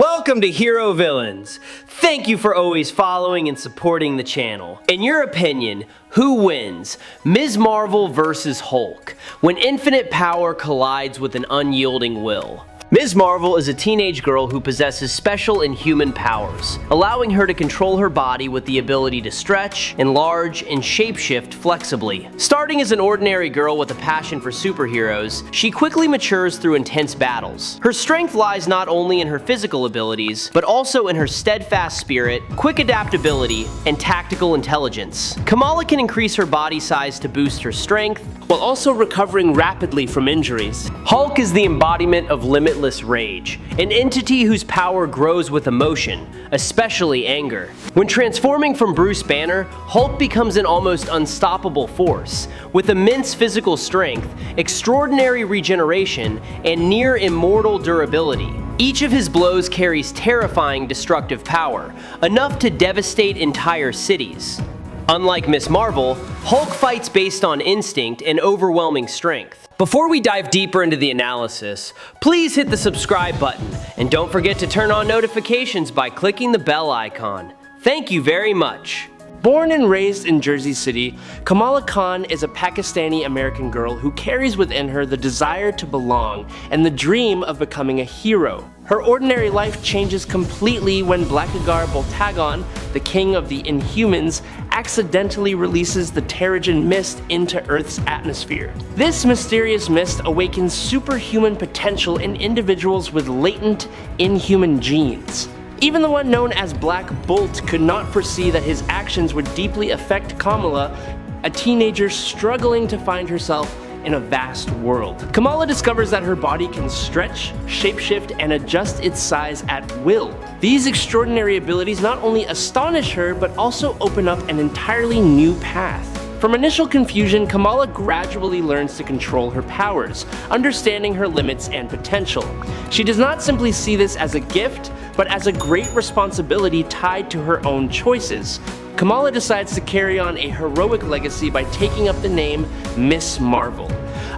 Welcome to Hero Villains. Thank you for always following and supporting the channel. In your opinion, who wins, Ms. Marvel versus Hulk, when infinite power collides with an unyielding will? Ms. Marvel is a teenage girl who possesses special Inhuman powers, allowing her to control her body with the ability to stretch, enlarge, and shapeshift flexibly. Starting as an ordinary girl with a passion for superheroes, she quickly matures through intense battles. Her strength lies not only in her physical abilities, but also in her steadfast spirit, quick adaptability, and tactical intelligence. Kamala can increase her body size to boost her strength, while also recovering rapidly from injuries. Hulk is the embodiment of limitless rage, an entity whose power grows with emotion, especially anger. When transforming from Bruce Banner, Hulk becomes an almost unstoppable force, with immense physical strength, extraordinary regeneration, and near-immortal durability. Each of his blows carries terrifying destructive power, enough to devastate entire cities. Unlike Ms. Marvel, Hulk fights based on instinct and overwhelming strength. Before we dive deeper into the analysis, please hit the subscribe button and don't forget to turn on notifications by clicking the bell icon. Thank you very much. Born and raised in Jersey City, Kamala Khan is a Pakistani-American girl who carries within her the desire to belong and the dream of becoming a hero. Her ordinary life changes completely when Blackagar Boltagon, the king of the Inhumans, accidentally releases the Terrigen mist into Earth's atmosphere. This mysterious mist awakens superhuman potential in individuals with latent Inhuman genes. Even the one known as Black Bolt could not foresee that his actions would deeply affect Kamala, a teenager struggling to find herself in a vast world. Kamala discovers that her body can stretch, shapeshift, and adjust its size at will. These extraordinary abilities not only astonish her, but also open up an entirely new path. From initial confusion, Kamala gradually learns to control her powers, understanding her limits and potential. She does not simply see this as a gift, but as a great responsibility tied to her own choices. Kamala decides to carry on a heroic legacy by taking up the name Ms. Marvel,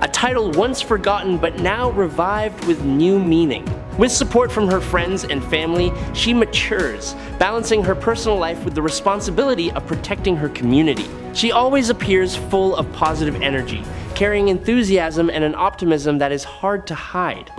a title once forgotten but now revived with new meaning. With support from her friends and family, she matures, balancing her personal life with the responsibility of protecting her community. She always appears full of positive energy, carrying enthusiasm and an optimism that is hard to hide.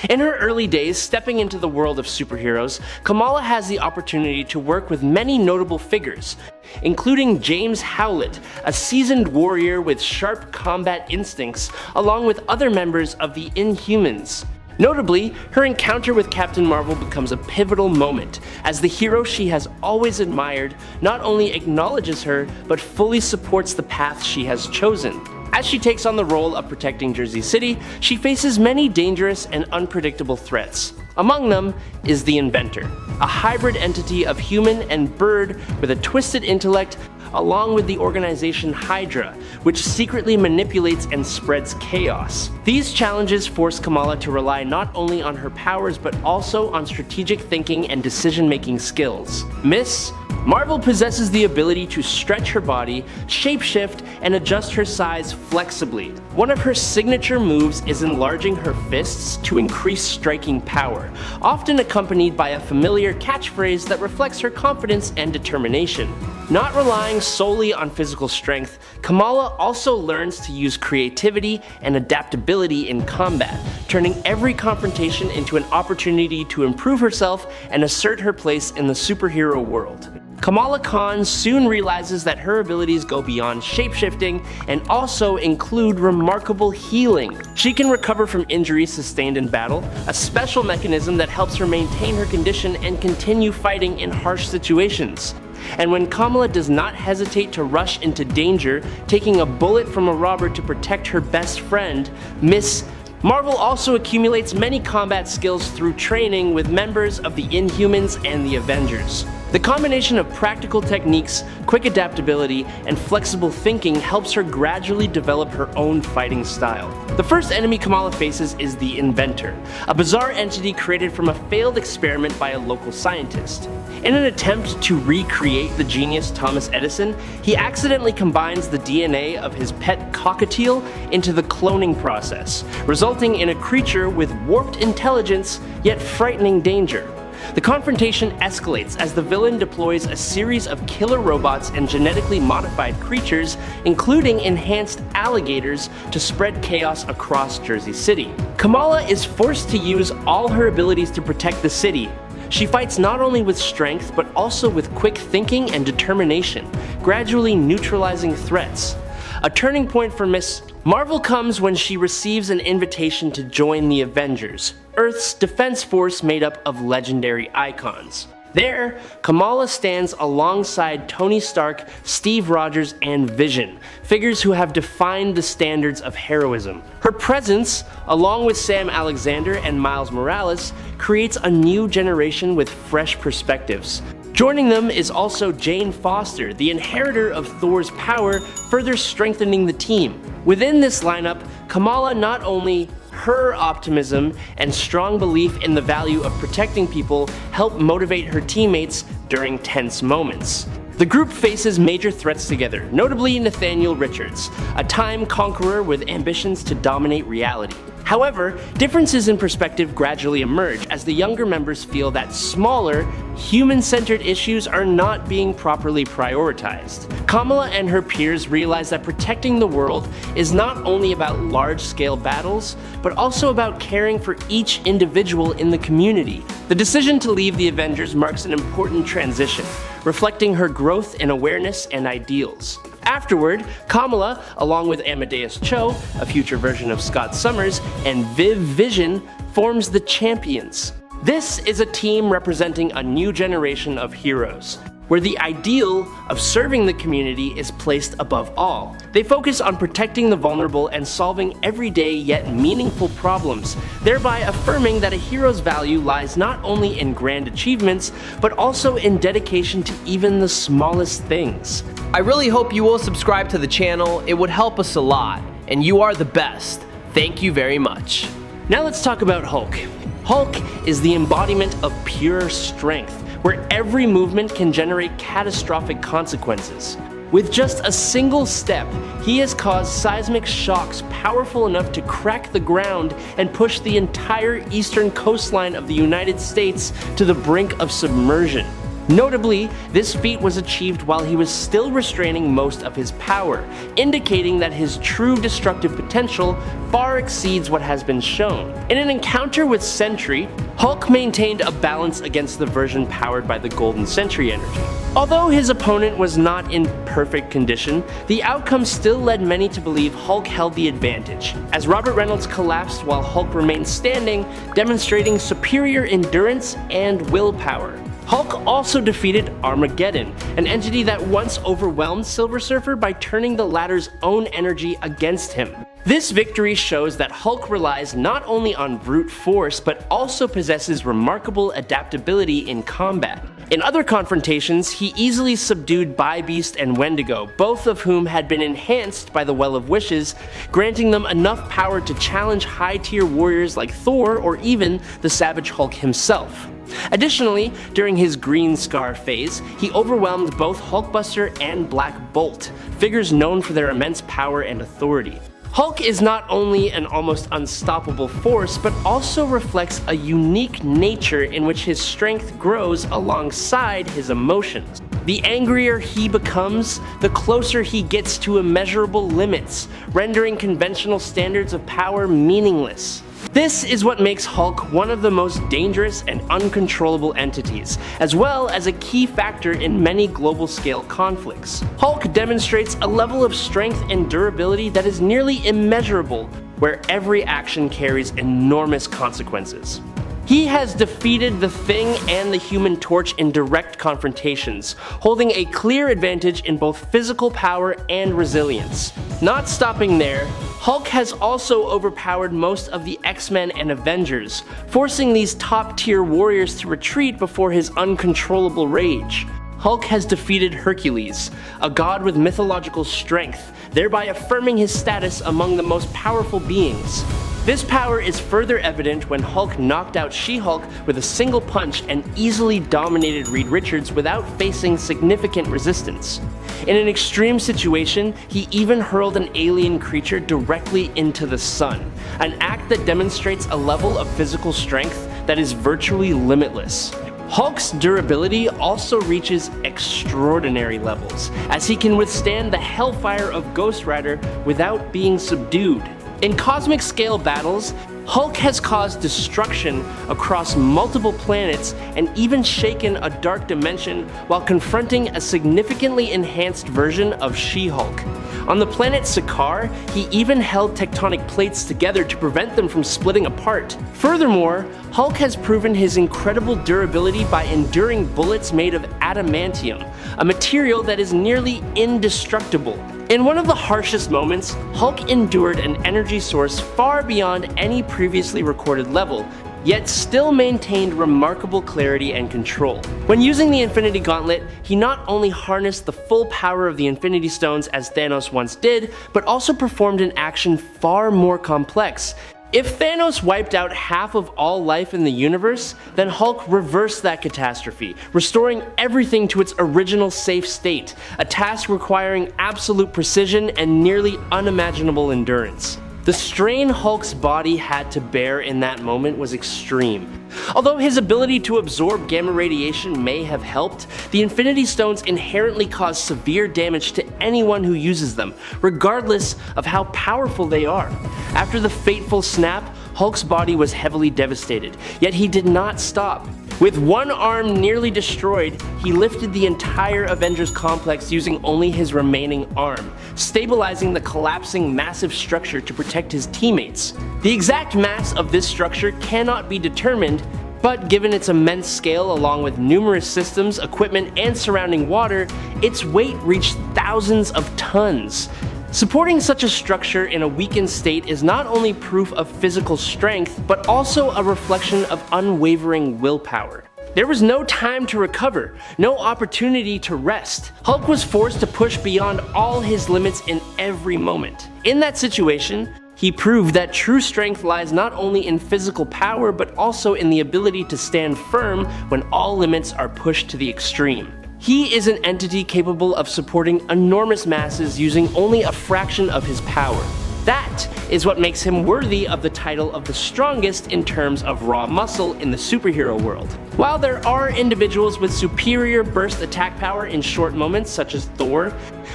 In her early days stepping into the world of superheroes, Kamala has the opportunity to work with many notable figures, including James Howlett, a seasoned warrior with sharp combat instincts, along with other members of the Inhumans. Notably, her encounter with Captain Marvel becomes a pivotal moment, as the hero she has always admired not only acknowledges her, but fully supports the path she has chosen. As she takes on the role of protecting Jersey City, she faces many dangerous and unpredictable threats. Among them is the Inventor, a hybrid entity of human and bird with a twisted intellect, along with the organization Hydra, which secretly manipulates and spreads chaos. These challenges force Kamala to rely not only on her powers but also on strategic thinking and decision-making skills. Ms. Marvel possesses the ability to stretch her body, shapeshift, and adjust her size flexibly. One of her signature moves is enlarging her fists to increase striking power, often accompanied by a familiar catchphrase that reflects her confidence and determination. Not relying solely on physical strength, Kamala also learns to use creativity and adaptability in combat, turning every confrontation into an opportunity to improve herself and assert her place in the superhero world. Kamala Khan soon realizes that her abilities go beyond shapeshifting and also include remarkable healing. She can recover from injuries sustained in battle, a special mechanism that helps her maintain her condition and continue fighting in harsh situations. And when Kamala does not hesitate to rush into danger, taking a bullet from a robber to protect her best friend, Ms. Marvel also accumulates many combat skills through training with members of the Inhumans and the Avengers. The combination of practical techniques, quick adaptability, and flexible thinking helps her gradually develop her own fighting style. The first enemy Kamala faces is the Inventor, a bizarre entity created from a failed experiment by a local scientist. In an attempt to recreate the genius Thomas Edison, he accidentally combines the DNA of his pet cockatiel into the cloning process, resulting in a creature with warped intelligence yet frightening danger. The confrontation escalates as the villain deploys a series of killer robots and genetically modified creatures, including enhanced alligators, to spread chaos across Jersey City. Kamala is forced to use all her abilities to protect the city. She fights not only with strength, but also with quick thinking and determination, gradually neutralizing threats. A turning point for Miss Marvel comes when she receives an invitation to join the Avengers, Earth's defense force made up of legendary icons. There, Kamala stands alongside Tony Stark, Steve Rogers, and Vision, figures who have defined the standards of heroism. Her presence, along with Sam Alexander and Miles Morales, creates a new generation with fresh perspectives. Joining them is also Jane Foster, the inheritor of Thor's power, further strengthening the team. Within this lineup, Kamala not only her optimism and strong belief in the value of protecting people help motivate her teammates during tense moments. The group faces major threats together, notably Nathaniel Richards, a time conqueror with ambitions to dominate reality. However, differences in perspective gradually emerge as the younger members feel that smaller, human-centered issues are not being properly prioritized. Kamala and her peers realize that protecting the world is not only about large-scale battles, but also about caring for each individual in the community. The decision to leave the Avengers marks an important transition, reflecting her growth in awareness and ideals. Afterward, Kamala, along with Amadeus Cho, a future version of Scott Summers, and Vision, forms the Champions. This is a team representing a new generation of heroes, where the ideal of serving the community is placed above all. They focus on protecting the vulnerable and solving everyday yet meaningful problems, thereby affirming that a hero's value lies not only in grand achievements, but also in dedication to even the smallest things. I really hope you will subscribe to the channel. It would help us a lot, and you are the best. Thank you very much. Now let's talk about Hulk. Hulk is the embodiment of pure strength, where every movement can generate catastrophic consequences. With just a single step, he has caused seismic shocks powerful enough to crack the ground and push the entire eastern coastline of the United States to the brink of submersion. Notably, this feat was achieved while he was still restraining most of his power, indicating that his true destructive potential far exceeds what has been shown. In an encounter with Sentry, Hulk maintained a balance against the version powered by the Golden Sentry energy. Although his opponent was not in perfect condition, the outcome still led many to believe Hulk held the advantage, as Robert Reynolds collapsed while Hulk remained standing, demonstrating superior endurance and willpower. Hulk also defeated Armageddon, an entity that once overwhelmed Silver Surfer by turning the latter's own energy against him. This victory shows that Hulk relies not only on brute force, but also possesses remarkable adaptability in combat. In other confrontations, he easily subdued Bi-Beast and Wendigo, both of whom had been enhanced by the Well of Wishes, granting them enough power to challenge high-tier warriors like Thor or even the Savage Hulk himself. Additionally, during his Green Scar phase, he overwhelmed both Hulkbuster and Black Bolt, figures known for their immense power and authority. Hulk is not only an almost unstoppable force, but also reflects a unique nature in which his strength grows alongside his emotions. The angrier he becomes, the closer he gets to immeasurable limits, rendering conventional standards of power meaningless. This is what makes Hulk one of the most dangerous and uncontrollable entities, as well as a key factor in many global-scale conflicts. Hulk demonstrates a level of strength and durability that is nearly immeasurable, where every action carries enormous consequences. He has defeated the Thing and the Human Torch in direct confrontations, holding a clear advantage in both physical power and resilience. Not stopping there, Hulk has also overpowered most of the X-Men and Avengers, forcing these top-tier warriors to retreat before his uncontrollable rage. Hulk has defeated Hercules, a god with mythological strength, thereby affirming his status among the most powerful beings. This power is further evident when Hulk knocked out She-Hulk with a single punch and easily dominated Reed Richards without facing significant resistance. In an extreme situation, he even hurled an alien creature directly into the sun, an act that demonstrates a level of physical strength that is virtually limitless. Hulk's durability also reaches extraordinary levels, as he can withstand the hellfire of Ghost Rider without being subdued. In cosmic scale battles, Hulk has caused destruction across multiple planets and even shaken a dark dimension while confronting a significantly enhanced version of She-Hulk. On the planet Sakaar, he even held tectonic plates together to prevent them from splitting apart. Furthermore, Hulk has proven his incredible durability by enduring bullets made of adamantium, a material that is nearly indestructible. In one of the harshest moments, Hulk endured an energy source far beyond any previously recorded level, yet still maintained remarkable clarity and control. When using the Infinity Gauntlet, he not only harnessed the full power of the Infinity Stones as Thanos once did, but also performed an action far more complex. If Thanos wiped out half of all life in the universe, then Hulk reversed that catastrophe, restoring everything to its original safe state, a task requiring absolute precision and nearly unimaginable endurance. The strain Hulk's body had to bear in that moment was extreme. Although his ability to absorb gamma radiation may have helped, the Infinity Stones inherently cause severe damage to anyone who uses them, regardless of how powerful they are. After the fateful snap, Hulk's body was heavily devastated, yet he did not stop. With one arm nearly destroyed, he lifted the entire Avengers complex using only his remaining arm, stabilizing the collapsing massive structure to protect his teammates. The exact mass of this structure cannot be determined, but given its immense scale along with numerous systems, equipment, and surrounding water, its weight reached thousands of tons. Supporting such a structure in a weakened state is not only proof of physical strength, but also a reflection of unwavering willpower. There was no time to recover, no opportunity to rest. Hulk was forced to push beyond all his limits in every moment. In that situation, he proved that true strength lies not only in physical power, but also in the ability to stand firm when all limits are pushed to the extreme. He is an entity capable of supporting enormous masses using only a fraction of his power. That is what makes him worthy of the title of the strongest in terms of raw muscle in the superhero world. While there are individuals with superior burst attack power in short moments, such as Thor,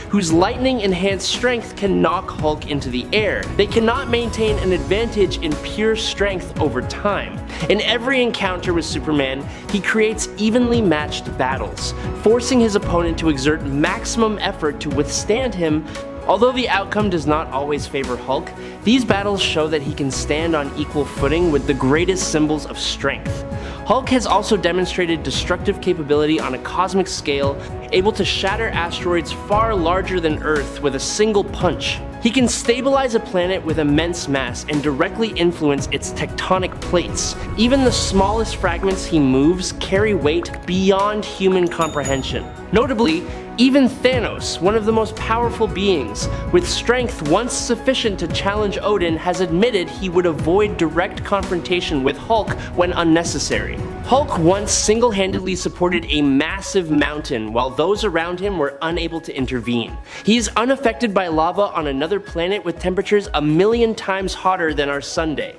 whose lightning-enhanced strength can knock Hulk into the air, they cannot maintain an advantage in pure strength over time. In every encounter with Superman, he creates evenly matched battles, forcing his opponent to exert maximum effort to withstand him. Although the outcome does not always favor Hulk, these battles show that he can stand on equal footing with the greatest symbols of strength. Hulk has also demonstrated destructive capability on a cosmic scale, able to shatter asteroids far larger than Earth with a single punch. He can stabilize a planet with immense mass and directly influence its tectonic plates. Even the smallest fragments he moves carry weight beyond human comprehension. Notably, even Thanos, one of the most powerful beings, with strength once sufficient to challenge Odin, has admitted he would avoid direct confrontation with Hulk when unnecessary. Hulk once single-handedly supported a massive mountain while those around him were unable to intervene. He is unaffected by lava on another planet with temperatures 1,000,000 times hotter than our sun day.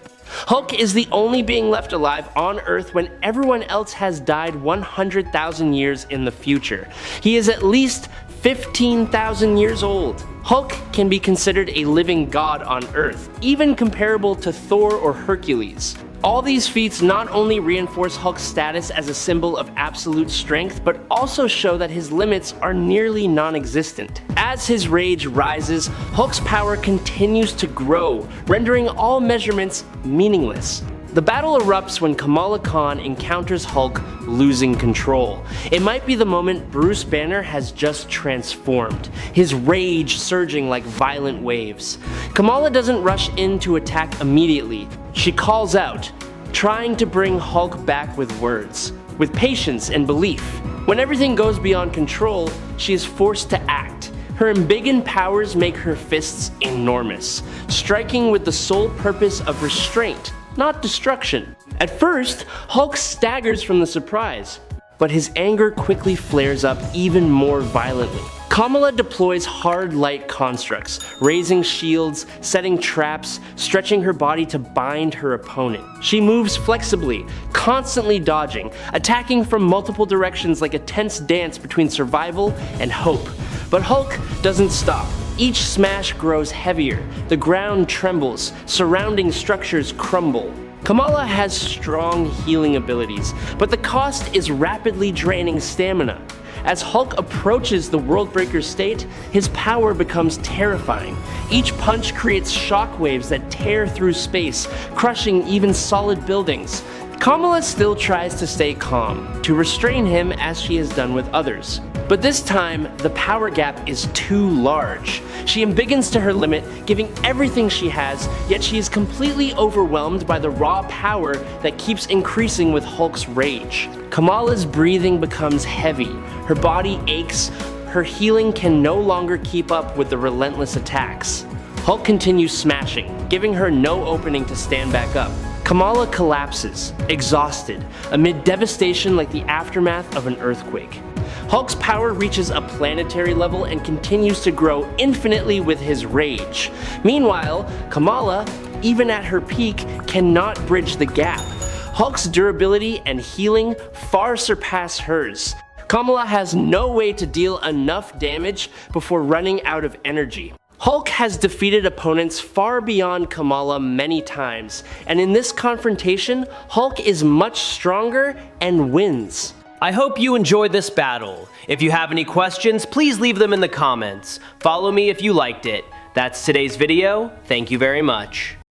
Hulk is the only being left alive on Earth when everyone else has died 100,000 years in the future. He is at least 15,000 years old. Hulk can be considered a living god on Earth, even comparable to Thor or Hercules. All these feats not only reinforce Hulk's status as a symbol of absolute strength, but also show that his limits are nearly non-existent. As his rage rises, Hulk's power continues to grow, rendering all measurements meaningless. The battle erupts when Kamala Khan encounters Hulk, losing control. It might be the moment Bruce Banner has just transformed, his rage surging like violent waves. Kamala doesn't rush in to attack immediately. She calls out, trying to bring Hulk back with words, with patience and belief. When everything goes beyond control, she is forced to act. Her embiggened powers make her fists enormous, striking with the sole purpose of restraint, not destruction. At first, Hulk staggers from the surprise, but his anger quickly flares up even more violently. Kamala deploys hard light constructs, raising shields, setting traps, stretching her body to bind her opponent. She moves flexibly, constantly dodging, attacking from multiple directions like a tense dance between survival and hope. But Hulk doesn't stop. Each smash grows heavier, the ground trembles, surrounding structures crumble. Kamala has strong healing abilities, but the cost is rapidly draining stamina. As Hulk approaches the Worldbreaker state, his power becomes terrifying. Each punch creates shockwaves that tear through space, crushing even solid buildings. Kamala still tries to stay calm, to restrain him as she has done with others. But this time, the power gap is too large. She embiggens to her limit, giving everything she has, yet she is completely overwhelmed by the raw power that keeps increasing with Hulk's rage. Kamala's breathing becomes heavy, her body aches, her healing can no longer keep up with the relentless attacks. Hulk continues smashing, giving her no opening to stand back up. Kamala collapses, exhausted, amid devastation like the aftermath of an earthquake. Hulk's power reaches a planetary level and continues to grow infinitely with his rage. Meanwhile, Kamala, even at her peak, cannot bridge the gap. Hulk's durability and healing far surpass hers. Kamala has no way to deal enough damage before running out of energy. Hulk has defeated opponents far beyond Kamala many times, and in this confrontation, Hulk is much stronger and wins. I hope you enjoyed this battle. If you have any questions, please leave them in the comments. Follow me if you liked it. That's today's video. Thank you very much.